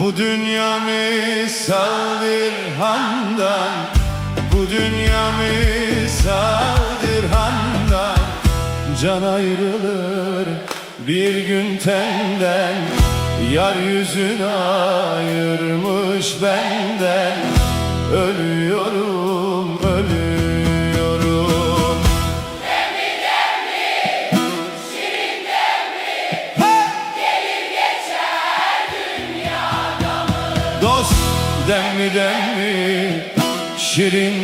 Bu dünya misaldir handan, bu dünya misaldir handan. Can ayrılır bir gün tenden, yar yüzünü ayırmış benden. Ölüyorum, ölüyorum. Demli demli, şirin demli, gelir geçer dünyada mı? Dost demli demli, şirin